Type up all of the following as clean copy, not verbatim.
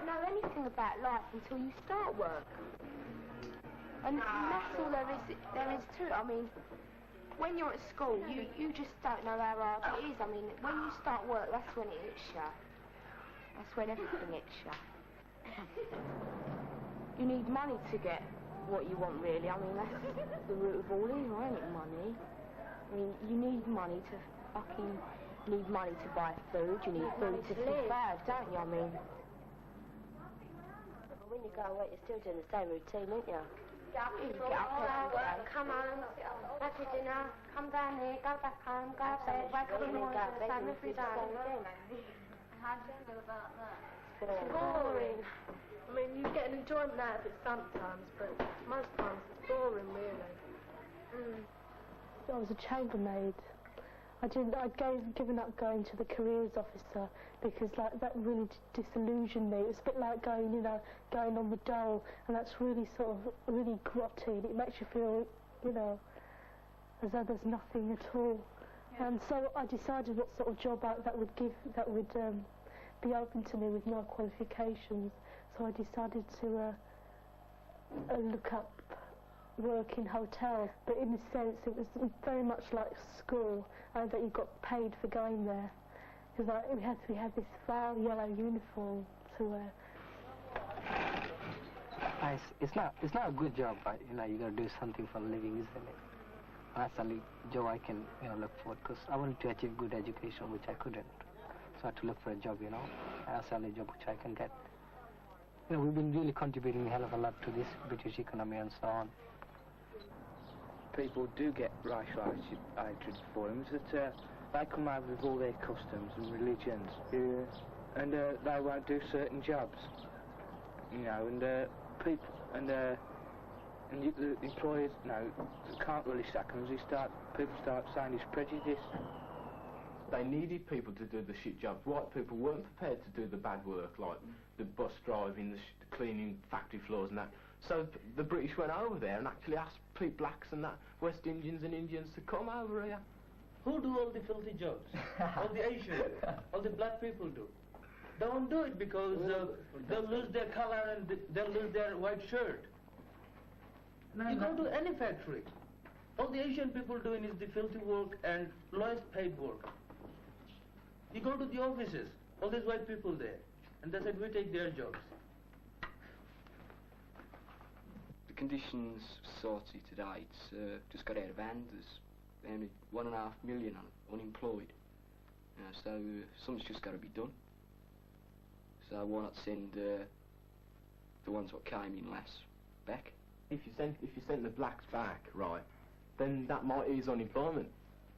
don't know anything about life until you start work. And that's all there is to it. I mean, when you're at school, you just don't know how hard it is. I mean, when you start work, that's when it hits you. That's when everything hits you. You need money to get what you want, really. I mean, that's the root of all evil, ain't it, money? I mean, you need money to buy food, you need food to survive, don't you? I mean... When you go away, you're still doing the same routine, aren't you? Get up, come home, have your dinner, come down here, go back home, go to bed, wake up in the morning, do the same every day. How do you feel about that? It's boring. I mean, you get an enjoyment out of it sometimes, but most times it's boring, really. I was a chambermaid. I'd given up going to the careers officer because that really disillusioned me. It was a bit like going on the dole, and that's really really grotty. It makes you feel, as though there's nothing at all. Yeah. And so I decided what sort of job that would be open to me with my qualifications. So I decided to look up work in hotels, but in a sense it was very much like school, and that you got paid for going there. Because we had this foul yellow uniform to wear. It's not a good job, but you got to do something for a living, isn't it? That's the only job I can look for, because I wanted to achieve good education, which I couldn't. So I had to look for a job, That's the only job which I can get. We've been really contributing a hell of a lot to this British economy and so on. People do get racial hatred for them, is that they come over with all their customs and religions, and they won't do certain jobs, and people, and the employers, can't really sack them, people start saying it's prejudice. They needed people to do the shit jobs. White people weren't prepared to do the bad work, like the bus driving, the cleaning factory floors and that. So the British went over there and actually asked blacks and that, West Indians and Indians to come over here. Who do all the filthy jobs? All the Asians do. All the black people do. They won't do it because they'll lose their color and they'll lose their white shirt. You go to any factory. All the Asian people doing is the filthy work and lowest paid work. You go to the offices, all these white people there, and they said, we take their jobs. The conditions of society today, it's just got out of hand. There's only 1.5 million unemployed. So something's just got to be done. So why not send the ones what came in last back? If you send the blacks back, right, then that might ease unemployment.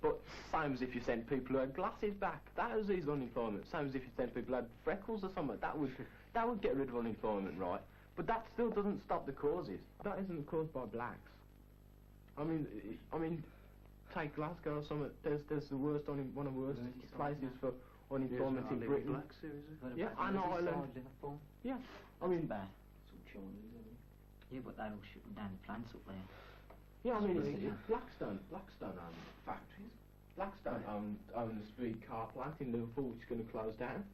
But same as if you sent people who had glasses back, that would ease unemployment. Same as if you sent people who had freckles or something, that would get rid of unemployment, right? But that still doesn't stop the causes. That isn't caused by blacks. I mean, take Glasgow or something. There's the worst one of the worst places for unemployment in Britain. Yeah, I know Ireland. Yeah, I mean bad. Yeah, but they're all shutting down the plants up there. Yeah, I mean, Blackstone own factories. Blackstone owns the big car plant in Liverpool, which is going to close down.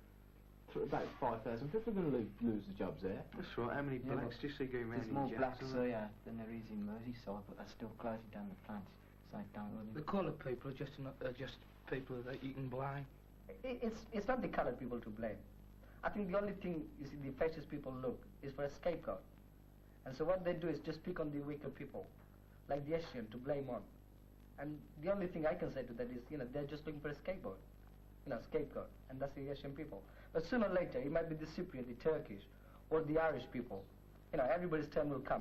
About 5,000 people are going to lose the jobs there. That's right. How many blacks do you see going around? There's more blacks here than there is in Merseyside, but they're still closing down the plants, so they don't really... The coloured people are just people that you can blame. It's not the coloured people to blame. I think the only thing the fascist people look is for a scapegoat. And so what they do is just pick on the weaker people, like the Asian, to blame on. And the only thing I can say to that is, they're just looking for a scapegoat. Scapegoat, and that's the Asian people. But sooner or later, it might be the Cypriot, the Turkish, or the Irish people. Everybody's turn will come.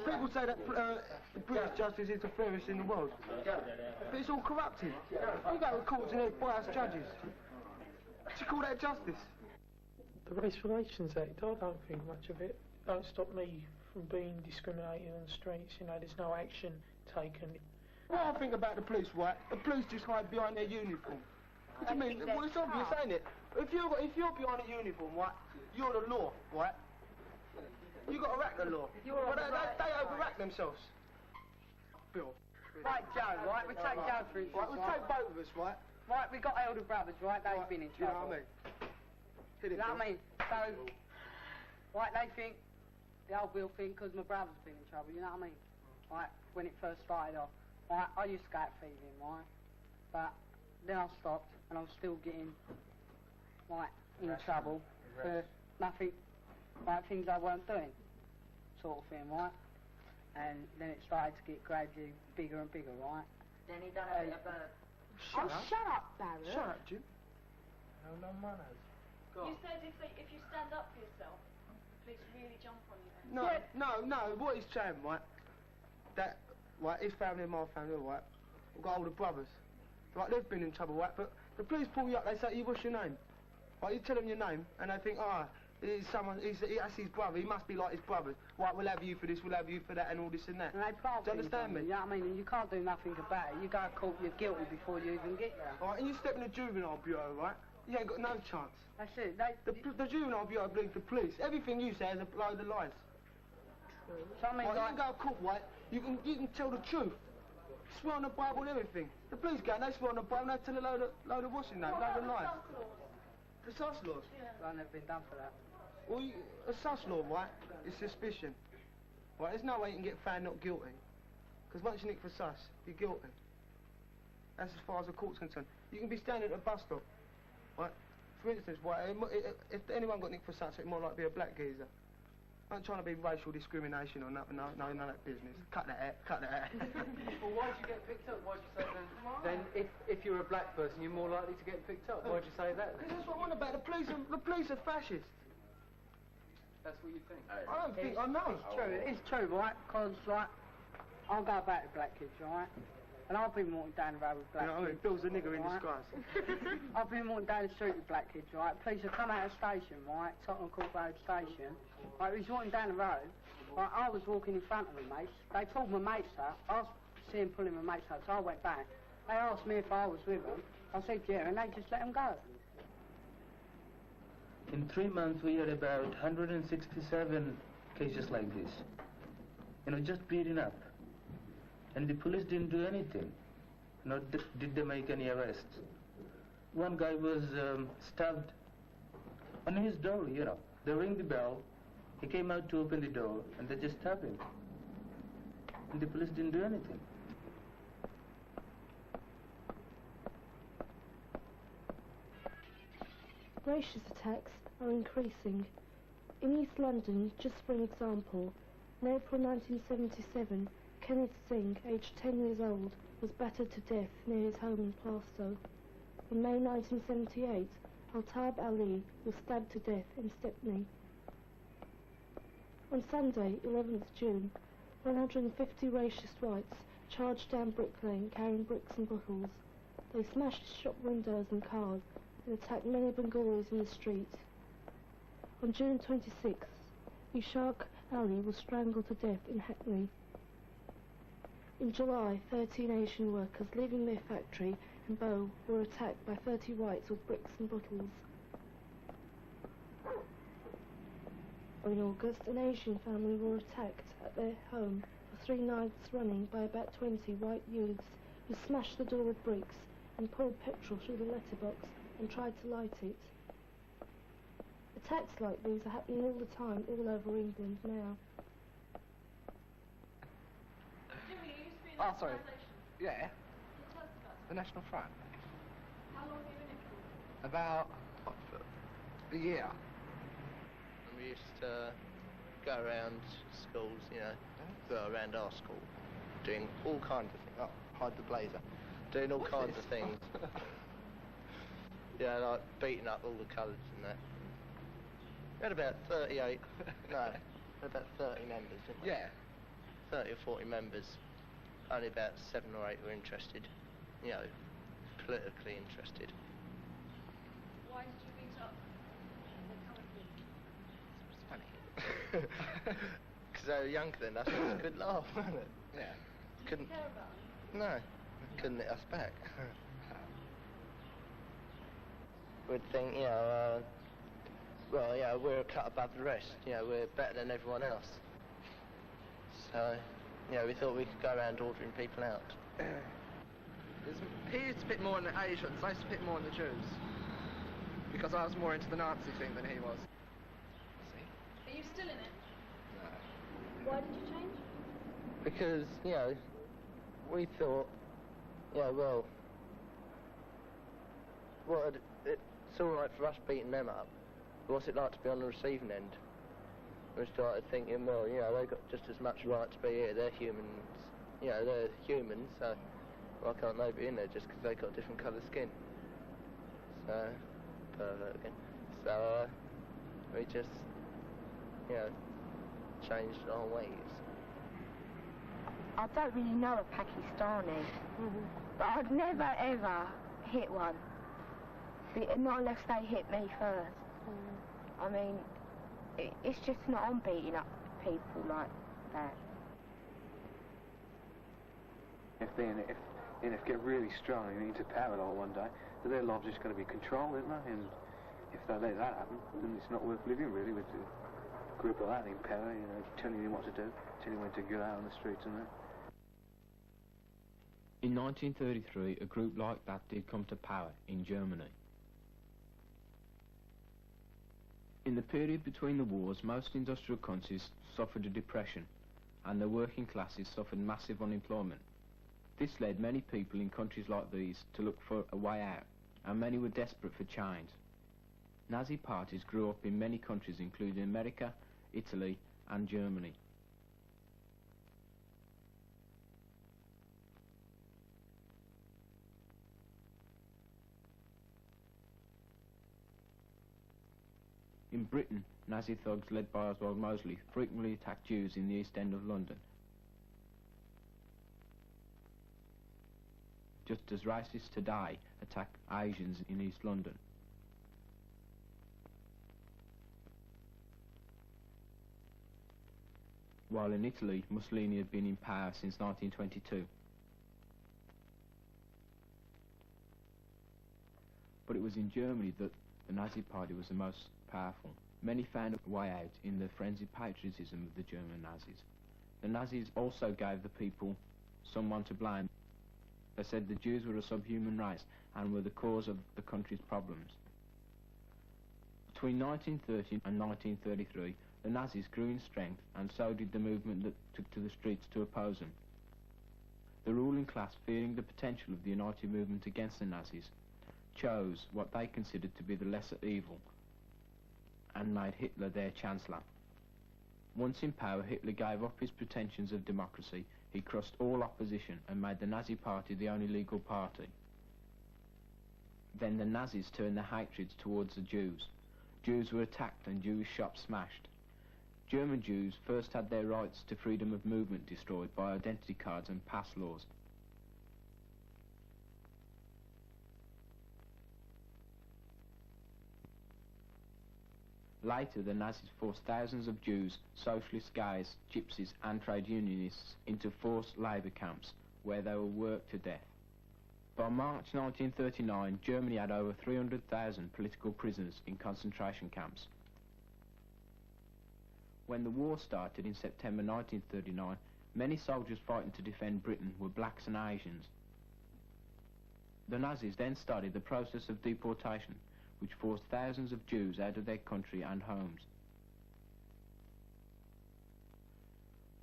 People say that the British justice is the fairest in the world, but it's all corrupted. You go to courts and there's biased judges. Do you call that justice? The Race Relations Act, I don't think much of it. Don't stop me from being discriminated on the streets. There's no action taken. What I think about the police, right? The police just hide behind their uniform. What do you mean? Well, it's obvious, ain't it? If you're behind a uniform, right, you're the law, right? You got to act the law. But they overact themselves. Bill. Right, Joe, right? We take Joe for instance. Right, we take both of us, right? Right, we got elder brothers, right? They've been in trouble. You know what I mean? Hit it, You know what I Bill. mean? So, right, they think, the old Bill think, because my brother's been in trouble, you know what I mean? Right, when it first started off. Right, I used to go out thieving, right? But then I stopped, and I was still getting, like, in trouble for nothing, like, things I weren't doing, sort of thing, right? And then it started to get gradually bigger and bigger, right? Then he done a bit of a... Shut up, Barrett. Shut up, Jim. No manners. You said if you stand up for yourself, police really jump on you. No, what he's saying, right? That, right, his family and my family, right? We've got older brothers. Right, they've been in trouble, right? But the police pull you up, they say, what's your name? Right, you tell them your name, and they think, that's his brother, he must be like his brother. Right, we'll have you for this, we'll have you for that, and all this and that. And they pile Do you understand me? You know what I mean? And you can't do nothing about it. You go to court, you're guilty before you even get there. Right, and you step in the juvenile bureau, right? You ain't got no chance. That's it. The juvenile bureau believes the police. Everything you say is a load of lies. So I mean, right, you can go to court, right? You can tell the truth. Swear on the Bible and everything. The police go and they swear on the Bible and they tell a load of what's in that, load of lies. The sus laws? I've never been done for that. Well, a sus law, right, is suspicion. Right, there's no way you can get found not guilty. Because once you nick for sus, you're guilty. That's as far as the court's concerned. You can be standing at a bus stop, right? For instance, right, if anyone got nicked for sus, it might like be a black geezer. I'm not trying to be racial discrimination or nothing, no, none of that business. Cut that out. Well, why'd you get picked up? Why'd you say then if you're a black person, you're more likely to get picked up? Why'd you say that? Because that's what I'm on about. The police are fascist. That's what you think? I don't think, I know. It's true, right? Because, like, I'll go back to black kids, right? And I've been walking down the road with black kids. Bill's a nigger in right? disguise. I've been walking down the street with black kids, right? Police have come out of the station, right? Tottenham Court Road station. Right, we was walking down the road. Right, I was walking in front of my mates. They pulled my mates up. I see them pulling my mates up, so I went back. They asked me if I was with them. I said, yeah, and they just let them go. In 3 months, we had about 167 cases like this. You know, just beating up. And the police didn't do anything. Nor did they make any arrests. One guy was stabbed on his door, you know. They ring the bell. He came out to open the door, and they just stabbed him. And the police didn't do anything. Racist attacks are increasing. In East London, just for an example, in April 1977, Kenneth Singh, aged 10 years old, was battered to death near his home in Plaistow. In May 1978, Altab Ali was stabbed to death in Stepney. On Sunday, 11th June, 150 racist whites charged down Brick Lane carrying bricks and bottles. They smashed shop windows and cars and attacked many Bengalis in the street. On June 26th, Ishaq Ali was strangled to death in Hackney. In July, 13 Asian workers leaving their factory in Bow were attacked by 30 whites with bricks and bottles. In August, an Asian family were attacked at their home for 3 nights running by about 20 white youths who smashed the door with bricks and poured petrol through the letterbox and tried to light it. Attacks like these are happening all the time all over England now. Jimmy, you used to be in Oh, sorry. organisation. Yeah, Can you tell us about it? the National Front. How long have you been in it for? About a year. And we used to go around schools, you know, go around our school, doing all kinds of things. Oh, hide the blazer. Doing all kinds of things. Yeah, like beating up all the colours and that. We had about 38, no, about 30 members, didn't we? Yeah. 30 or 40 members. Only about 7 or 8 were interested, you know, politically interested. Why did you beat up? What Funny. Because they were younger than us, it was a good laugh, wasn't it? Yeah. Couldn't. care about them? No, they couldn't hit us back. We'd think, you know, well, yeah, we're a cut above the rest. You know, we're better than everyone else. So, you know, we thought we could go around ordering people out. He used to pick more on the Asians, I used to pick more on the Jews. Because I was more into the Nazi thing than he was. Are you still in it? No. Why did you change? Because, you know, we thought, yeah, well, it's alright for us beating them up. What's it like to be on the receiving end? We started thinking, well, you know, they've got just as much right to be here. They're humans. You know, they're humans, so why can't they be in there just because they've got different coloured skin? So, pervert again. So, we just, you know, changed our ways. I don't really know a Pakistani, but I'd never ever hit one. Not unless they hit me first. I mean, it's just not on beating up people like that. If get really strong and into power like one day, then their lives just going to be controlled, isn't it? And if they let that happen, then it's not worth living really with a group like that in power, you know, telling you what to do, telling you when to go out on the streets and that. In 1933, a group like that did come to power in Germany. In the period between the wars, most industrial countries suffered a depression, and the working classes suffered massive unemployment. This led many people in countries like these to look for a way out, and many were desperate for change. Nazi parties grew up in many countries including America, Italy and Germany. In Britain, Nazi thugs led by Oswald Mosley frequently attacked Jews in the East End of London. Just as racists today attack Asians in East London. While in Italy, Mussolini had been in power since 1922. But it was in Germany that the Nazi Party was the most powerful. Many found a way out in the frenzied patriotism of the German Nazis. The Nazis also gave the people someone to blame. They said the Jews were a subhuman race and were the cause of the country's problems. Between 1930 and 1933, the Nazis grew in strength, and so did the movement that took to the streets to oppose them. The ruling class, fearing the potential of the united movement against the Nazis, chose what they considered to be the lesser evil and made Hitler their chancellor. Once in power, Hitler gave up his pretensions of democracy. He crushed all opposition and made the Nazi Party the only legal party. Then the Nazis turned their hatreds towards the Jews. Jews were attacked and Jewish shops smashed. German Jews first had their rights to freedom of movement destroyed by identity cards and pass laws. Later, the Nazis forced thousands of Jews, socialist gays, gypsies and trade unionists into forced labour camps, where they were worked to death. By March 1939, Germany had over 300,000 political prisoners in concentration camps. When the war started in September 1939, many soldiers fighting to defend Britain were blacks and Asians. The Nazis then started the process of deportation, which forced thousands of Jews out of their country and homes.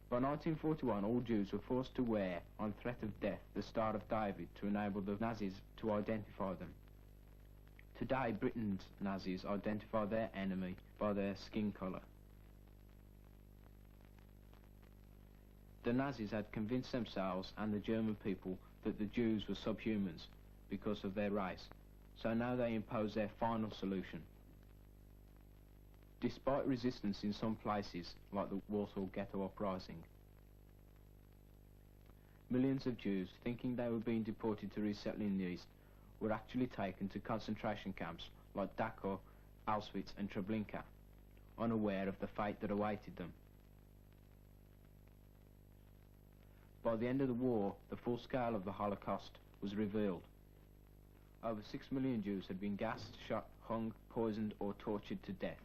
By 1941, all Jews were forced to wear, on threat of death, the Star of David to enable the Nazis to identify them. Today, Britain's Nazis identify their enemy by their skin colour. The Nazis had convinced themselves and the German people that the Jews were subhumans because of their race, so now they impose their final solution. Despite resistance in some places, like the Warsaw Ghetto Uprising, millions of Jews, thinking they were being deported to resettle in the East, were actually taken to concentration camps like Dachau, Auschwitz and Treblinka, unaware of the fate that awaited them. By the end of the war, the full scale of the Holocaust was revealed. Over 6 million Jews had been gassed, shot, hung, poisoned or tortured to death.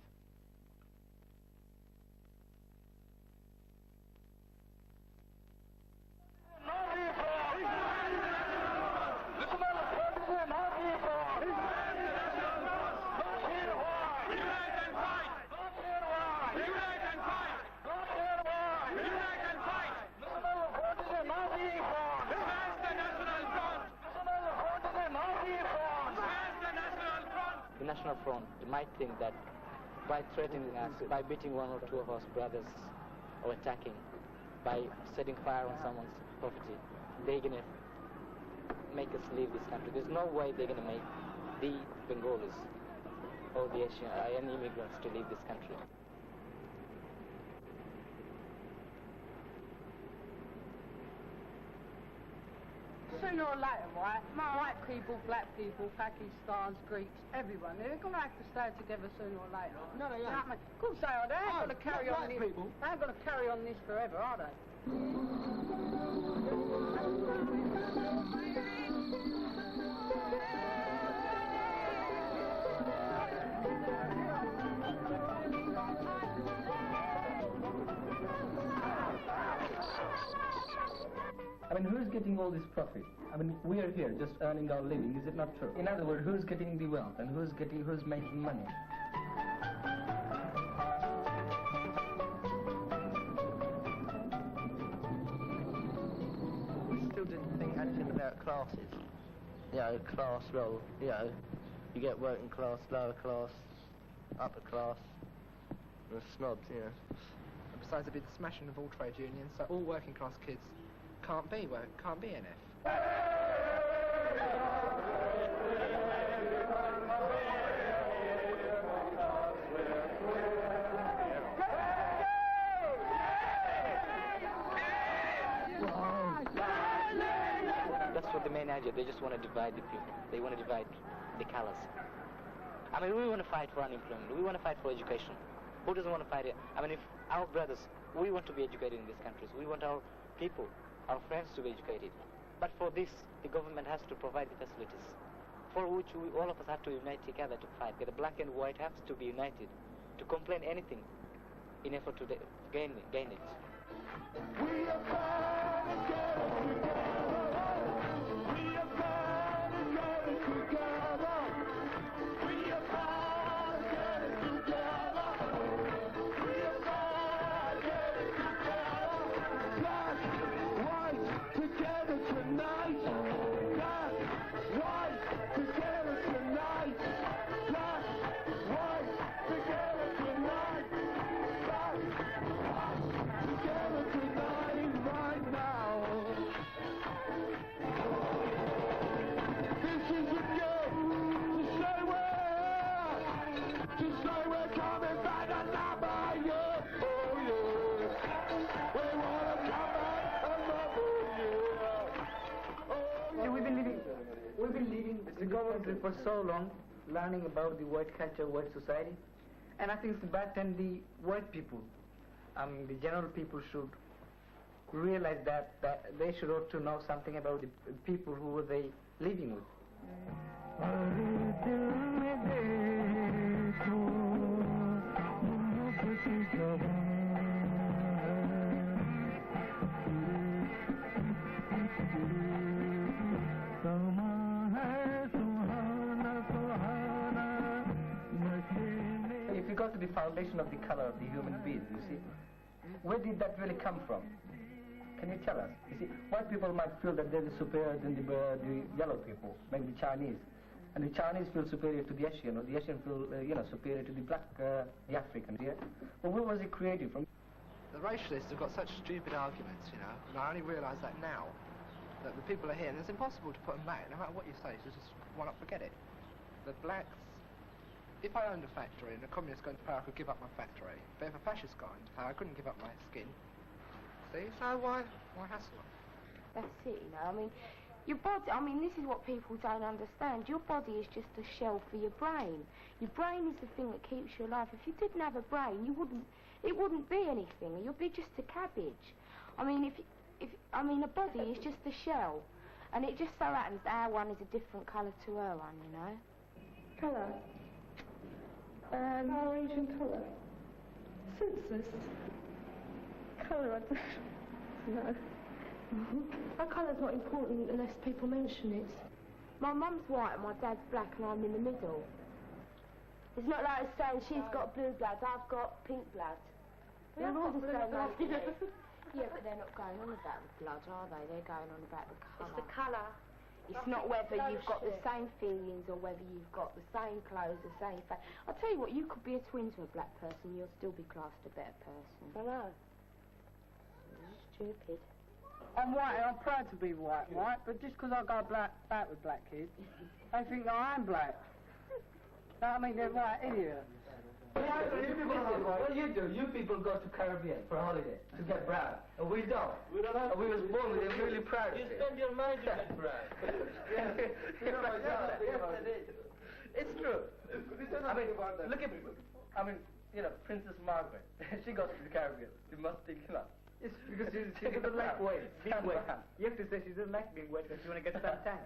The National Front might think that by threatening us, by beating one or two of our brothers or attacking, by setting fire on someone's property, they're going to make us leave this country. There's no way they're going to make the Bengalis or the Asian immigrants to leave this country. Sooner or later, right, white people, black people, Pakistans, Greeks, everyone, they're going to have to stay together sooner or later. No, they You know ain't. what I mean? Of course they are. They ain't going to carry on this. They ain't going to carry on this forever, are they? I mean, who's getting all this profit? I mean, we are here just earning our living, is it not true? In other words, who's getting the wealth and who's making money? We still didn't think anything about classes. You know, class role, you know, you get working class, lower class, upper class, and snobs, you know. And besides, it'd be the smashing of all trade unions, so all working class kids can't be NF. That's what the main idea. They just want to divide the people. They want to divide the colors. I mean, we want to fight for unemployment. We want to fight for education. Who doesn't want to fight it? I mean, if our brothers, we want to be educated in these countries. We want our people, our friends to be educated. But for this, the government has to provide the facilities, for which all of us have to unite together to fight. The black and white have to be united to complain anything in effort to gain it. We are fighting together. We are fighting together. We are fighting together. We are fighting together. Black, white, together tonight. Black, white, together tonight. Black, white, together tonight. Black, together tonight, right now. This is a gift to say we're coming back another year. Oh yeah, we wanna come back another year. See, we've been living the government for so long, learning about the white culture, white society, and I think back then the white people, the general people should realize that they should ought to know something about the people who were they living with. If you go to the foundation of the color of the human being, you see, where did that really come from? Can you tell us? You see, white people might feel that they're superior than the yellow people, maybe the Chinese. And the Chinese feel superior to the Asian, or the Asian feel, superior to the black, the African, yeah? Well, where was it created from? The racialists have got such stupid arguments, you know, and I only realise that now, that the people are here, and it's impossible to put them back, no matter what you say, so just why not forget it? The blacks, if I owned a factory and a communist going to power, I could give up my factory. But if a fascist got into power, I couldn't give up my skin. See, so why hassle? That's it, you know. I mean, your body, this is what people don't understand. Your body is just a shell for your brain. Your brain is the thing that keeps you alive. If you didn't have a brain, it wouldn't be anything. You'd be just a cabbage. I mean, I mean, a body is just a shell, and it just so happens that our one is a different colour to her one, you know. Colour? Our Asian colour? Senseless. Colour, I don't know. Our colour's not important unless people mention it. My mum's white and my dad's black and I'm in the middle. It's not like saying she's got blue blood, I've got pink blood. They're all the same. Yeah, but they're not going on about the blood, are they? They're going on about the colour. It's the colour. It's not whether you've got the same feelings or whether you've got the same clothes, the same face. I'll tell you what, you could be a twin to a black person, you'll still be classed a better person. I know. Stupid. I'm white and I'm proud to be white, right? But just because I go back with black kids, they think that I am black. I mean, they're white idiots. What do? You people go to Caribbean for a holiday to get proud, and we don't. We don't have. And we was born with it, really proud. You spend your mind to get proud. It's true. I mean, look at, Princess Margaret. She goes to the Caribbean. She must think, it's because she doesn't like weight. Big weight. You have to say she doesn't like big weight because she want to get some tan.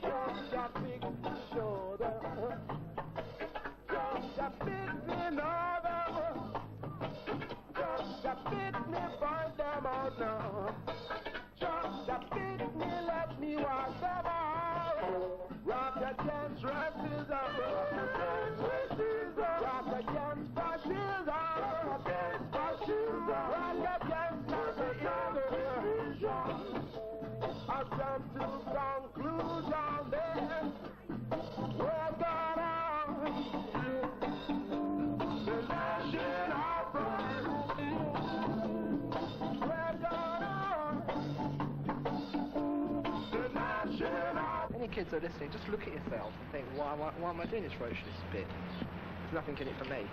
Just a big shoulder, just a bit me over, just a bit me burn them out now, just a bit me let me wash them out. Rock against racism, rock against fascism, rock against fascism. I come to conclusion then we're gonna the national pride. We're gonna the national. Any kids are listening, just look at yourself and think, why am I doing this ferocious bit? There's nothing in it for me.